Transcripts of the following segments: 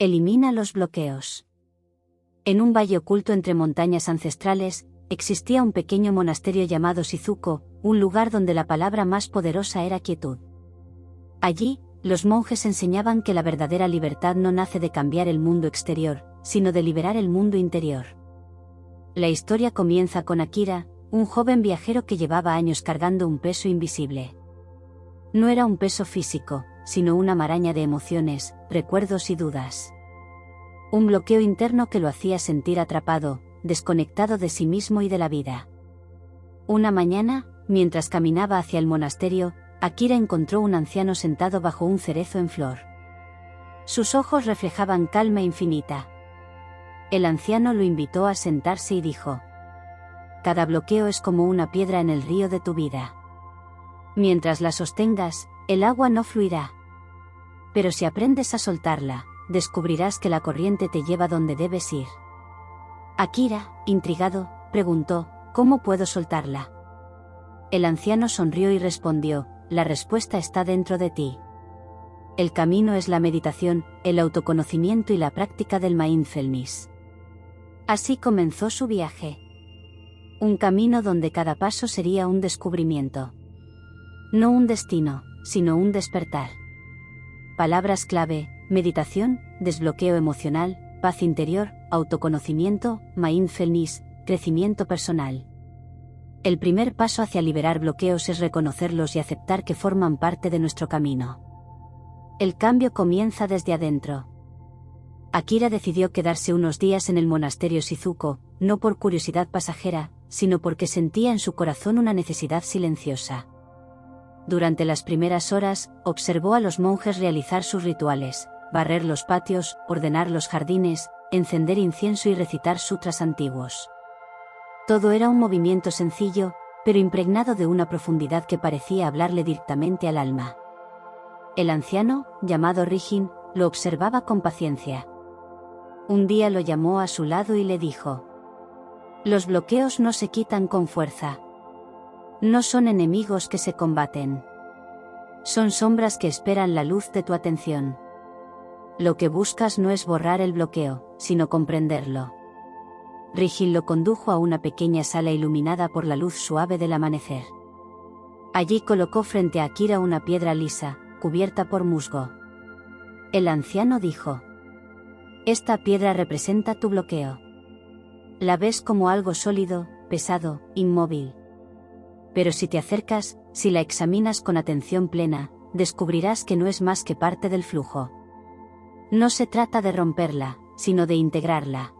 Elimina los bloqueos. En un valle oculto entre montañas ancestrales, existía un pequeño monasterio llamado Shizuko, un lugar donde la palabra más poderosa era quietud. Allí, los monjes enseñaban que la verdadera libertad no nace de cambiar el mundo exterior, sino de liberar el mundo interior. La historia comienza con Akira, un joven viajero que llevaba años cargando un peso invisible. No era un peso físico, sino una maraña de emociones, recuerdos y dudas. Un bloqueo interno que lo hacía sentir atrapado, desconectado de sí mismo y de la vida. Una mañana, mientras caminaba hacia el monasterio, Akira encontró un anciano sentado bajo un cerezo en flor. Sus ojos reflejaban calma infinita. El anciano lo invitó a sentarse y dijo: «Cada bloqueo es como una piedra en el río de tu vida. Mientras la sostengas, el agua no fluirá. Pero si aprendes a soltarla, descubrirás que la corriente te lleva donde debes ir». Akira, intrigado, preguntó: «¿Cómo puedo soltarla?». El anciano sonrió y respondió: «La respuesta está dentro de ti. El camino es la meditación, el autoconocimiento y la práctica del mindfulness». Así comenzó su viaje. Un camino donde cada paso sería un descubrimiento. No un destino, sino un despertar. Palabras clave: meditación, desbloqueo emocional, paz interior, autoconocimiento, mindfulness, crecimiento personal. El primer paso hacia liberar bloqueos es reconocerlos y aceptar que forman parte de nuestro camino. El cambio comienza desde adentro. Akira decidió quedarse unos días en el monasterio Shizuko, no por curiosidad pasajera, sino porque sentía en su corazón una necesidad silenciosa. Durante las primeras horas, observó a los monjes realizar sus rituales: barrer los patios, ordenar los jardines, encender incienso y recitar sutras antiguos. Todo era un movimiento sencillo, pero impregnado de una profundidad que parecía hablarle directamente al alma. El anciano, llamado Rijin, lo observaba con paciencia. Un día lo llamó a su lado y le dijo: «Los bloqueos no se quitan con fuerza. No son enemigos que se combaten. Son sombras que esperan la luz de tu atención. Lo que buscas no es borrar el bloqueo, sino comprenderlo». Rijin lo condujo a una pequeña sala iluminada por la luz suave del amanecer. Allí colocó frente a Akira una piedra lisa, cubierta por musgo. El anciano dijo: «Esta piedra representa tu bloqueo. La ves como algo sólido, pesado, inmóvil. Pero si te acercas, si la examinas con atención plena, descubrirás que no es más que parte del flujo. No se trata de romperla, sino de integrarla».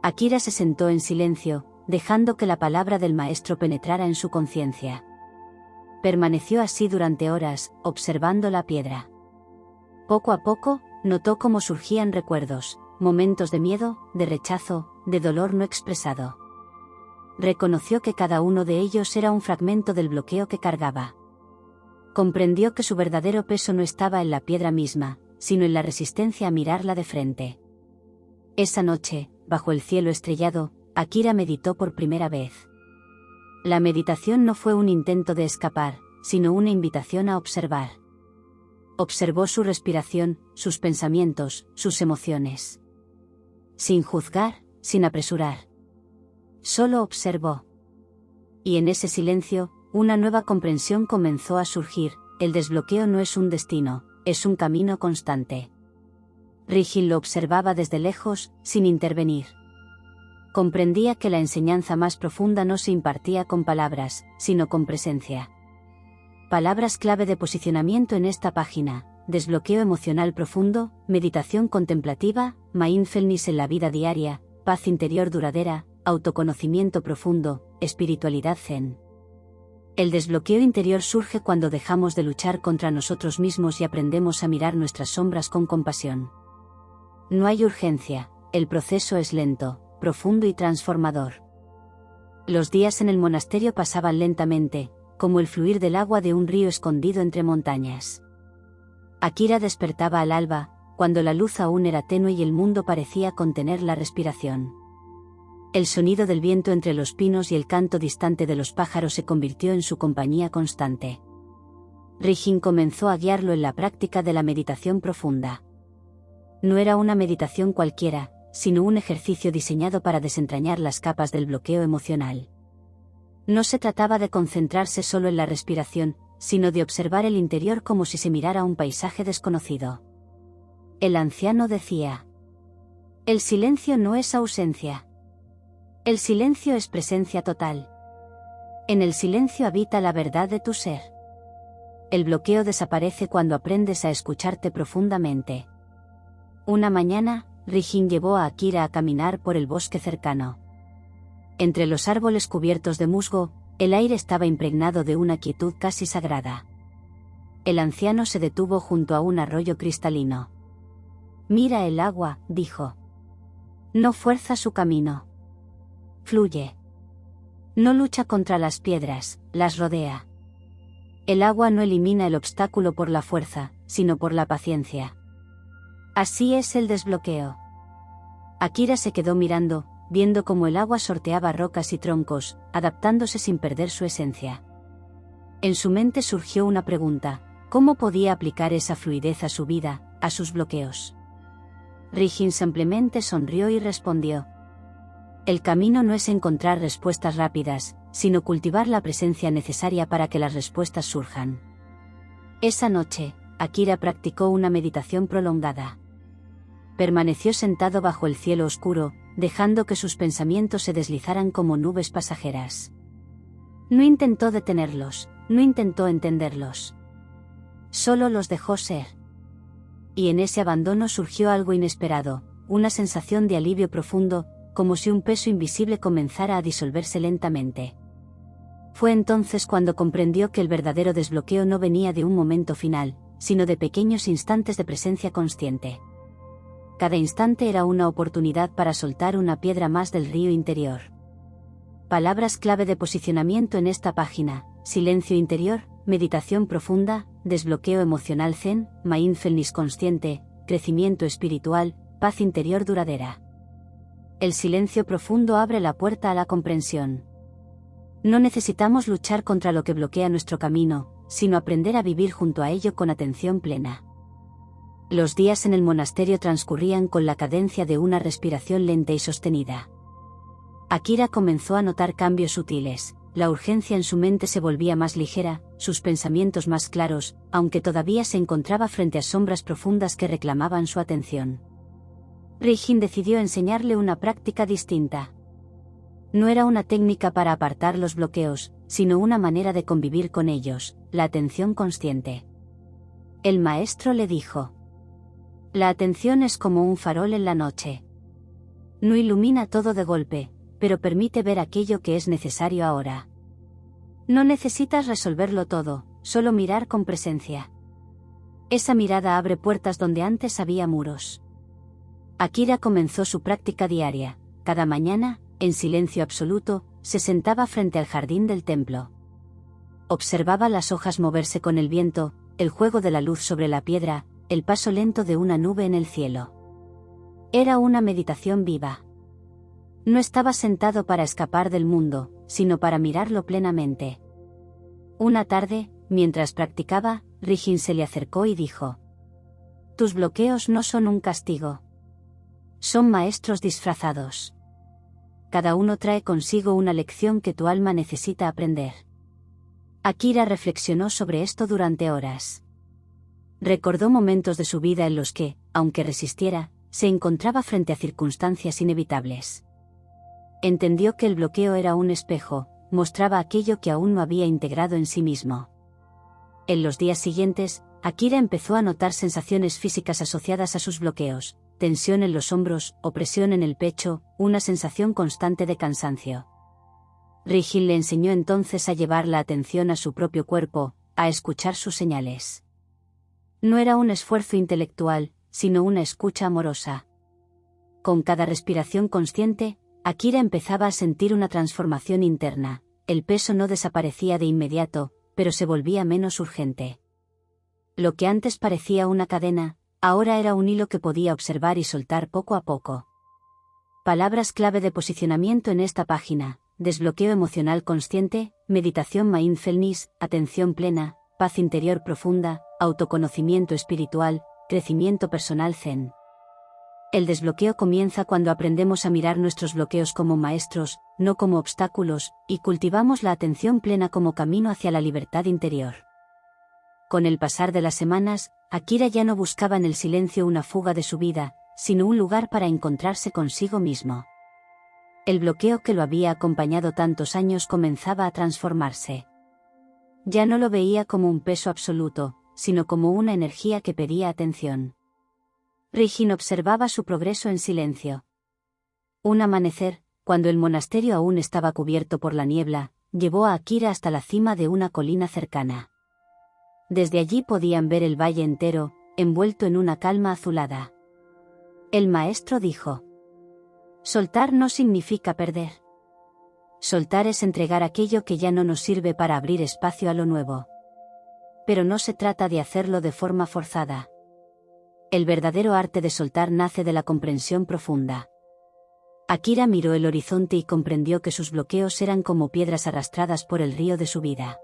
Akira se sentó en silencio, dejando que la palabra del maestro penetrara en su conciencia. Permaneció así durante horas, observando la piedra. Poco a poco, notó cómo surgían recuerdos, momentos de miedo, de rechazo, de dolor no expresado. Reconoció que cada uno de ellos era un fragmento del bloqueo que cargaba. Comprendió que su verdadero peso no estaba en la piedra misma, sino en la resistencia a mirarla de frente. Esa noche, bajo el cielo estrellado, Akira meditó por primera vez. La meditación no fue un intento de escapar, sino una invitación a observar. Observó su respiración, sus pensamientos, sus emociones. Sin juzgar, sin apresurar. Solo observó. Y en ese silencio, una nueva comprensión comenzó a surgir: el desbloqueo no es un destino, es un camino constante. Rijin lo observaba desde lejos, sin intervenir. Comprendía que la enseñanza más profunda no se impartía con palabras, sino con presencia. Palabras clave de posicionamiento en esta página: desbloqueo emocional profundo, meditación contemplativa, mindfulness en la vida diaria, paz interior duradera, autoconocimiento profundo, espiritualidad zen. El desbloqueo interior surge cuando dejamos de luchar contra nosotros mismos y aprendemos a mirar nuestras sombras con compasión. No hay urgencia, el proceso es lento, profundo y transformador. Los días en el monasterio pasaban lentamente, como el fluir del agua de un río escondido entre montañas. Akira despertaba al alba, cuando la luz aún era tenue y el mundo parecía contener la respiración. El sonido del viento entre los pinos y el canto distante de los pájaros se convirtió en su compañía constante. Rijin comenzó a guiarlo en la práctica de la meditación profunda. No era una meditación cualquiera, sino un ejercicio diseñado para desentrañar las capas del bloqueo emocional. No se trataba de concentrarse solo en la respiración, sino de observar el interior como si se mirara un paisaje desconocido. El anciano decía: el silencio no es ausencia. El silencio es presencia total. En el silencio habita la verdad de tu ser. El bloqueo desaparece cuando aprendes a escucharte profundamente. Una mañana, Rijin llevó a Akira a caminar por el bosque cercano. Entre los árboles cubiertos de musgo, el aire estaba impregnado de una quietud casi sagrada. El anciano se detuvo junto a un arroyo cristalino. Mira el agua, dijo. No fuerza su camino. Fluye. No lucha contra las piedras, las rodea. El agua no elimina el obstáculo por la fuerza, sino por la paciencia. Así es el desbloqueo. Akira se quedó mirando, viendo cómo el agua sorteaba rocas y troncos, adaptándose sin perder su esencia. En su mente surgió una pregunta: ¿cómo podía aplicar esa fluidez a su vida, a sus bloqueos? Rijin simplemente sonrió y respondió: el camino no es encontrar respuestas rápidas, sino cultivar la presencia necesaria para que las respuestas surjan. Esa noche, Akira practicó una meditación prolongada. Permaneció sentado bajo el cielo oscuro, dejando que sus pensamientos se deslizaran como nubes pasajeras. No intentó detenerlos, no intentó entenderlos. Solo los dejó ser. Y en ese abandono surgió algo inesperado, una sensación de alivio profundo, como si un peso invisible comenzara a disolverse lentamente. Fue entonces cuando comprendió que el verdadero desbloqueo no venía de un momento final, sino de pequeños instantes de presencia consciente. Cada instante era una oportunidad para soltar una piedra más del río interior. Palabras clave de posicionamiento en esta página: silencio interior, meditación profunda, desbloqueo emocional zen, mindfulness consciente, crecimiento espiritual, paz interior duradera. El silencio profundo abre la puerta a la comprensión. No necesitamos luchar contra lo que bloquea nuestro camino, sino aprender a vivir junto a ello con atención plena. Los días en el monasterio transcurrían con la cadencia de una respiración lenta y sostenida. Akira comenzó a notar cambios sutiles. La urgencia en su mente se volvía más ligera, sus pensamientos más claros, aunque todavía se encontraba frente a sombras profundas que reclamaban su atención. Rijin decidió enseñarle una práctica distinta. No era una técnica para apartar los bloqueos, sino una manera de convivir con ellos: la atención consciente. El maestro le dijo: la atención es como un farol en la noche. No ilumina todo de golpe, pero permite ver aquello que es necesario ahora. No necesitas resolverlo todo, solo mirar con presencia. Esa mirada abre puertas donde antes había muros. Akira comenzó su práctica diaria. Cada mañana, en silencio absoluto, se sentaba frente al jardín del templo. Observaba las hojas moverse con el viento, el juego de la luz sobre la piedra, el paso lento de una nube en el cielo. Era una meditación viva. No estaba sentado para escapar del mundo, sino para mirarlo plenamente. Una tarde, mientras practicaba, Rijin se le acercó y dijo: tus bloqueos no son un castigo. Son maestros disfrazados. Cada uno trae consigo una lección que tu alma necesita aprender. Akira reflexionó sobre esto durante horas. Recordó momentos de su vida en los que, aunque resistiera, se encontraba frente a circunstancias inevitables. Entendió que el bloqueo era un espejo, mostraba aquello que aún no había integrado en sí mismo. En los días siguientes, Akira empezó a notar sensaciones físicas asociadas a sus bloqueos: tensión en los hombros, opresión en el pecho, una sensación constante de cansancio. Rijin le enseñó entonces a llevar la atención a su propio cuerpo, a escuchar sus señales. No era un esfuerzo intelectual, sino una escucha amorosa. Con cada respiración consciente, Akira empezaba a sentir una transformación interna. El peso no desaparecía de inmediato, pero se volvía menos urgente. Lo que antes parecía una cadena, ahora era un hilo que podía observar y soltar poco a poco. Palabras clave de posicionamiento en esta página: desbloqueo emocional consciente, meditación mindfulness, atención plena, paz interior profunda, autoconocimiento espiritual, crecimiento personal zen. El desbloqueo comienza cuando aprendemos a mirar nuestros bloqueos como maestros, no como obstáculos, y cultivamos la atención plena como camino hacia la libertad interior. Con el pasar de las semanas, Akira ya no buscaba en el silencio una fuga de su vida, sino un lugar para encontrarse consigo mismo. El bloqueo que lo había acompañado tantos años comenzaba a transformarse. Ya no lo veía como un peso absoluto, sino como una energía que pedía atención. Rijin observaba su progreso en silencio. Un amanecer, cuando el monasterio aún estaba cubierto por la niebla, llevó a Akira hasta la cima de una colina cercana. Desde allí podían ver el valle entero, envuelto en una calma azulada. El maestro dijo: soltar no significa perder. Soltar es entregar aquello que ya no nos sirve para abrir espacio a lo nuevo. Pero no se trata de hacerlo de forma forzada. El verdadero arte de soltar nace de la comprensión profunda. Akira miró el horizonte y comprendió que sus bloqueos eran como piedras arrastradas por el río de su vida.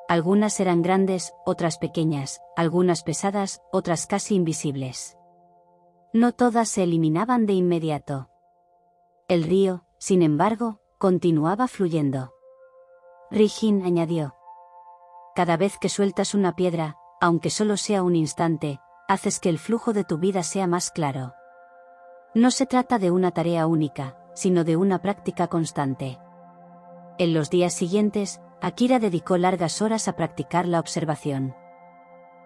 Algunas eran grandes, otras pequeñas, algunas pesadas, otras casi invisibles. No todas se eliminaban de inmediato. El río, sin embargo, continuaba fluyendo. Rijin añadió: cada vez que sueltas una piedra, aunque solo sea un instante, haces que el flujo de tu vida sea más claro. No se trata de una tarea única, sino de una práctica constante. En los días siguientes, Akira dedicó largas horas a practicar la observación.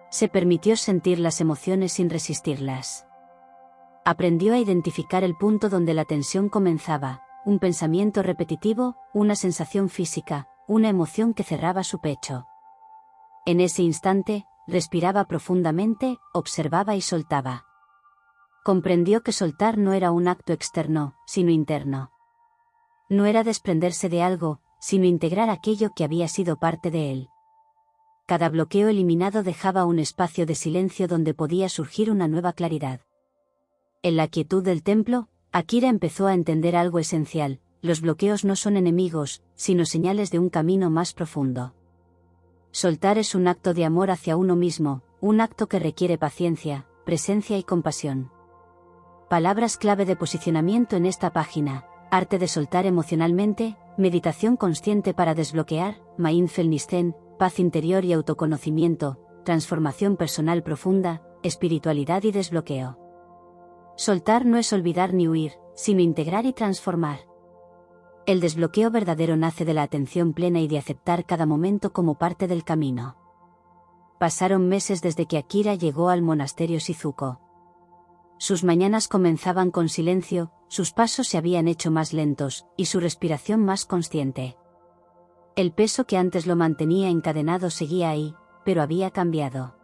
Se permitió sentir las emociones sin resistirlas. Aprendió a identificar el punto donde la tensión comenzaba, un pensamiento repetitivo, una sensación física, una emoción que cerraba su pecho. En ese instante, respiraba profundamente, observaba y soltaba. Comprendió que soltar no era un acto externo, sino interno. No era desprenderse de algo, sino integrar aquello que había sido parte de él. Cada bloqueo eliminado dejaba un espacio de silencio donde podía surgir una nueva claridad. En la quietud del templo, Akira empezó a entender algo esencial: los bloqueos no son enemigos, sino señales de un camino más profundo. Soltar es un acto de amor hacia uno mismo, un acto que requiere paciencia, presencia y compasión. Palabras clave de posicionamiento en esta página: arte de soltar emocionalmente, meditación consciente para desbloquear, mindfulness zen, paz interior y autoconocimiento, transformación personal profunda, espiritualidad y desbloqueo. Soltar no es olvidar ni huir, sino integrar y transformar. El desbloqueo verdadero nace de la atención plena y de aceptar cada momento como parte del camino. Pasaron meses desde que Akira llegó al monasterio Shizuko. Sus mañanas comenzaban con silencio, sus pasos se habían hecho más lentos, y su respiración más consciente. El peso que antes lo mantenía encadenado seguía ahí, pero había cambiado.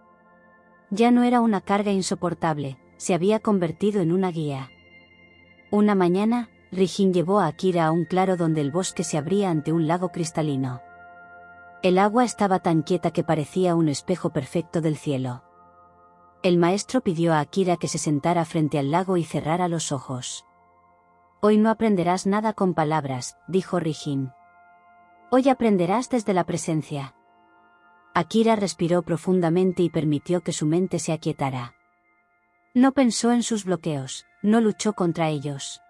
Ya no era una carga insoportable, se había convertido en una guía. Una mañana, Rijin llevó a Akira a un claro donde el bosque se abría ante un lago cristalino. El agua estaba tan quieta que parecía un espejo perfecto del cielo. El maestro pidió a Akira que se sentara frente al lago y cerrara los ojos. Hoy no aprenderás nada con palabras, dijo Rijin. Hoy aprenderás desde la presencia. Akira respiró profundamente y permitió que su mente se aquietara. No pensó en sus bloqueos, no luchó contra ellos.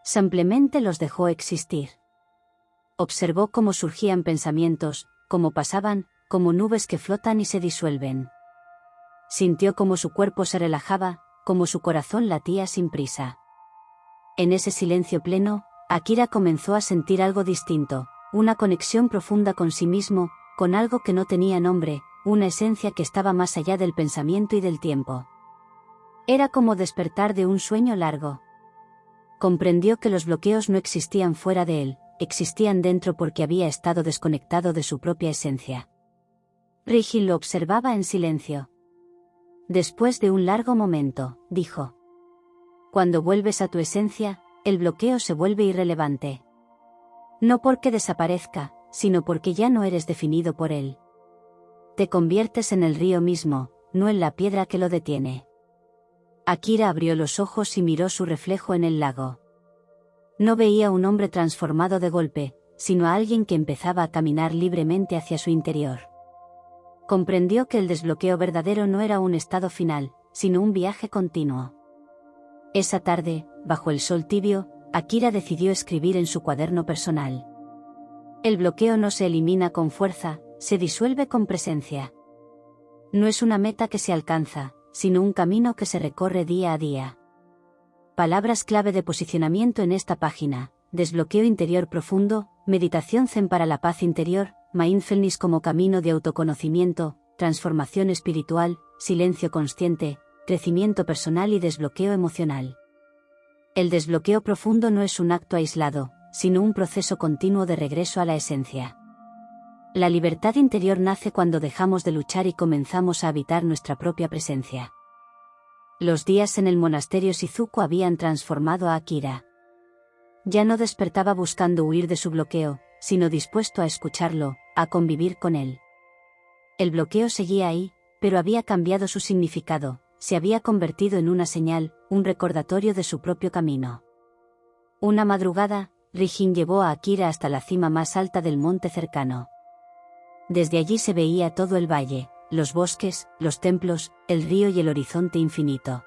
Simplemente los dejó existir. Observó cómo surgían pensamientos, cómo pasaban, como nubes que flotan y se disuelven. Sintió cómo su cuerpo se relajaba, cómo su corazón latía sin prisa. En ese silencio pleno, Akira comenzó a sentir algo distinto, una conexión profunda con sí mismo, con algo que no tenía nombre, una esencia que estaba más allá del pensamiento y del tiempo. Era como despertar de un sueño largo. Comprendió que los bloqueos no existían fuera de él, existían dentro porque había estado desconectado de su propia esencia. Rijin lo observaba en silencio. Después de un largo momento, dijo: cuando vuelves a tu esencia, el bloqueo se vuelve irrelevante. No porque desaparezca, sino porque ya no eres definido por él. Te conviertes en el río mismo, no en la piedra que lo detiene. Akira abrió los ojos y miró su reflejo en el lago. No veía un hombre transformado de golpe, sino a alguien que empezaba a caminar libremente hacia su interior. Comprendió que el desbloqueo verdadero no era un estado final, sino un viaje continuo. Esa tarde, bajo el sol tibio, Akira decidió escribir en su cuaderno personal. El bloqueo no se elimina con fuerza, se disuelve con presencia. No es una meta que se alcanza, sino un camino que se recorre día a día. Palabras clave de posicionamiento en esta página: desbloqueo interior profundo, meditación zen para la paz interior, mindfulness como camino de autoconocimiento, transformación espiritual, silencio consciente, crecimiento personal y desbloqueo emocional. El desbloqueo profundo no es un acto aislado, sino un proceso continuo de regreso a la esencia. La libertad interior nace cuando dejamos de luchar y comenzamos a habitar nuestra propia presencia. Los días en el monasterio Shizuku habían transformado a Akira. Ya no despertaba buscando huir de su bloqueo, sino dispuesto a escucharlo, a convivir con él. El bloqueo seguía ahí, pero había cambiado su significado, se había convertido en una señal, un recordatorio de su propio camino. Una madrugada, Rijin llevó a Akira hasta la cima más alta del monte cercano. Desde allí se veía todo el valle, los bosques, los templos, el río y el horizonte infinito.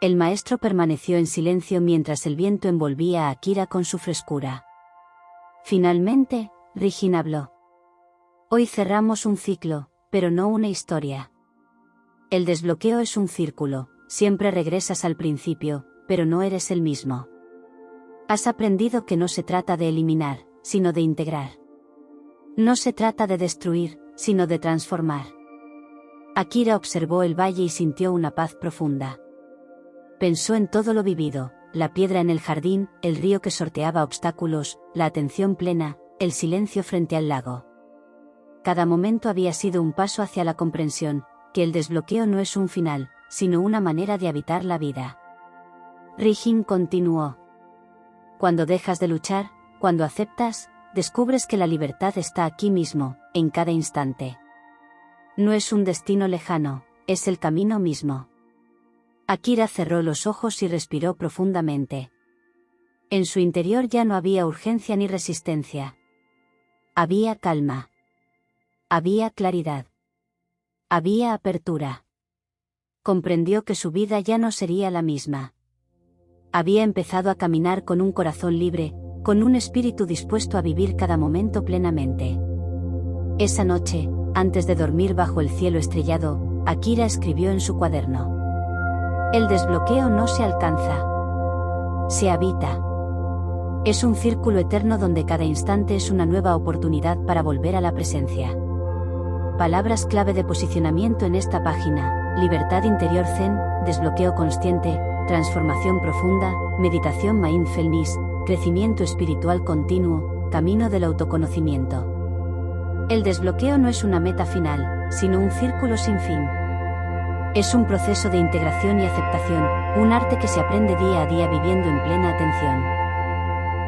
El maestro permaneció en silencio mientras el viento envolvía a Akira con su frescura. Finalmente, Rijin habló. Hoy cerramos un ciclo, pero no una historia. El desbloqueo es un círculo, siempre regresas al principio, pero no eres el mismo. Has aprendido que no se trata de eliminar, sino de integrar. No se trata de destruir, sino de transformar. Akira observó el valle y sintió una paz profunda. Pensó en todo lo vivido, la piedra en el jardín, el río que sorteaba obstáculos, la atención plena, el silencio frente al lago. Cada momento había sido un paso hacia la comprensión, que el desbloqueo no es un final, sino una manera de habitar la vida. Rijin continuó. Cuando dejas de luchar, cuando aceptas, descubres que la libertad está aquí mismo, en cada instante. No es un destino lejano, es el camino mismo. Akira cerró los ojos y respiró profundamente. En su interior ya no había urgencia ni resistencia. Había calma. Había claridad. Había apertura. Comprendió que su vida ya no sería la misma. Había empezado a caminar con un corazón libre, con un espíritu dispuesto a vivir cada momento plenamente. Esa noche, antes de dormir bajo el cielo estrellado, Akira escribió en su cuaderno. El desbloqueo no se alcanza. Se habita. Es un círculo eterno donde cada instante es una nueva oportunidad para volver a la presencia. Palabras clave de posicionamiento en esta página: libertad interior zen, desbloqueo consciente, transformación profunda, meditación mindfulness, crecimiento espiritual continuo, camino del autoconocimiento. El desbloqueo no es una meta final, sino un círculo sin fin. Es un proceso de integración y aceptación, un arte que se aprende día a día viviendo en plena atención.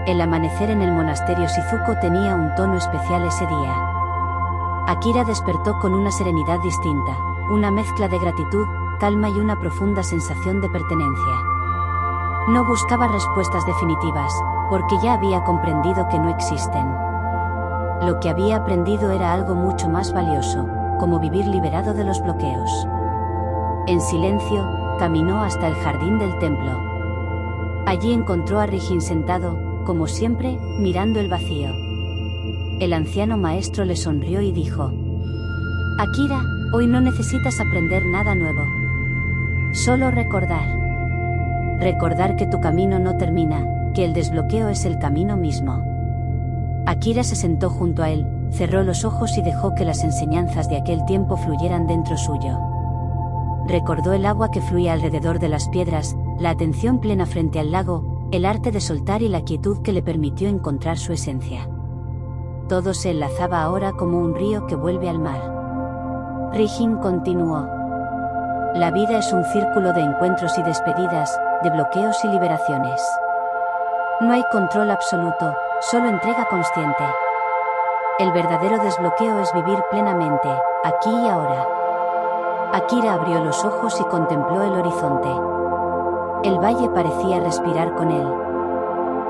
El amanecer en el monasterio Shizuku tenía un tono especial ese día. Akira despertó con una serenidad distinta, una mezcla de gratitud, calma y una profunda sensación de pertenencia. No buscaba respuestas definitivas, porque ya había comprendido que no existen. Lo que había aprendido era algo mucho más valioso, como vivir liberado de los bloqueos. En silencio, caminó hasta el jardín del templo. Allí encontró a Rijin sentado, como siempre, mirando el vacío. El anciano maestro le sonrió y dijo: Akira, hoy no necesitas aprender nada nuevo. Solo recordar. Recordar que tu camino no termina, que el desbloqueo es el camino mismo. Akira se sentó junto a él, cerró los ojos y dejó que las enseñanzas de aquel tiempo fluyeran dentro suyo. Recordó el agua que fluía alrededor de las piedras, la atención plena frente al lago, el arte de soltar y la quietud que le permitió encontrar su esencia. Todo se enlazaba ahora como un río que vuelve al mar. Rijin continuó. La vida es un círculo de encuentros y despedidas, de bloqueos y liberaciones. No hay control absoluto, solo entrega consciente. El verdadero desbloqueo es vivir plenamente, aquí y ahora. Akira abrió los ojos y contempló el horizonte. El valle parecía respirar con él.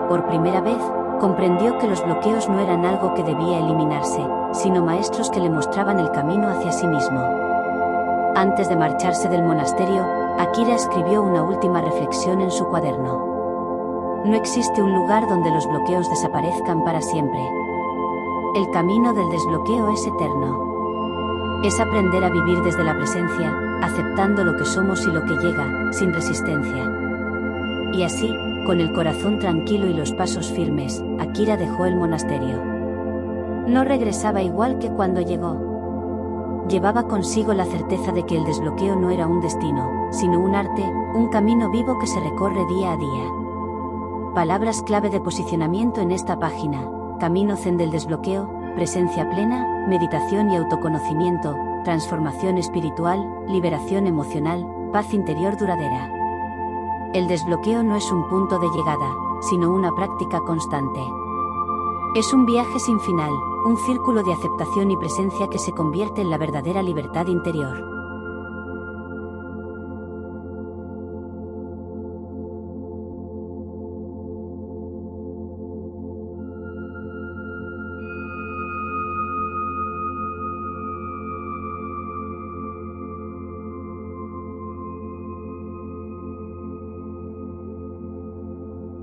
Por primera vez, comprendió que los bloqueos no eran algo que debía eliminarse, sino maestros que le mostraban el camino hacia sí mismo. Antes de marcharse del monasterio, Akira escribió una última reflexión en su cuaderno. No existe un lugar donde los bloqueos desaparezcan para siempre. El camino del desbloqueo es eterno. Es aprender a vivir desde la presencia, aceptando lo que somos y lo que llega, sin resistencia. Y así, con el corazón tranquilo y los pasos firmes, Akira dejó el monasterio. No regresaba igual que cuando llegó. Llevaba consigo la certeza de que el desbloqueo no era un destino, sino un arte, un camino vivo que se recorre día a día. Palabras clave de posicionamiento en esta página: camino zen del desbloqueo, presencia plena, meditación y autoconocimiento, transformación espiritual, liberación emocional, paz interior duradera. El desbloqueo no es un punto de llegada, sino una práctica constante. Es un viaje sin final, un círculo de aceptación y presencia que se convierte en la verdadera libertad interior.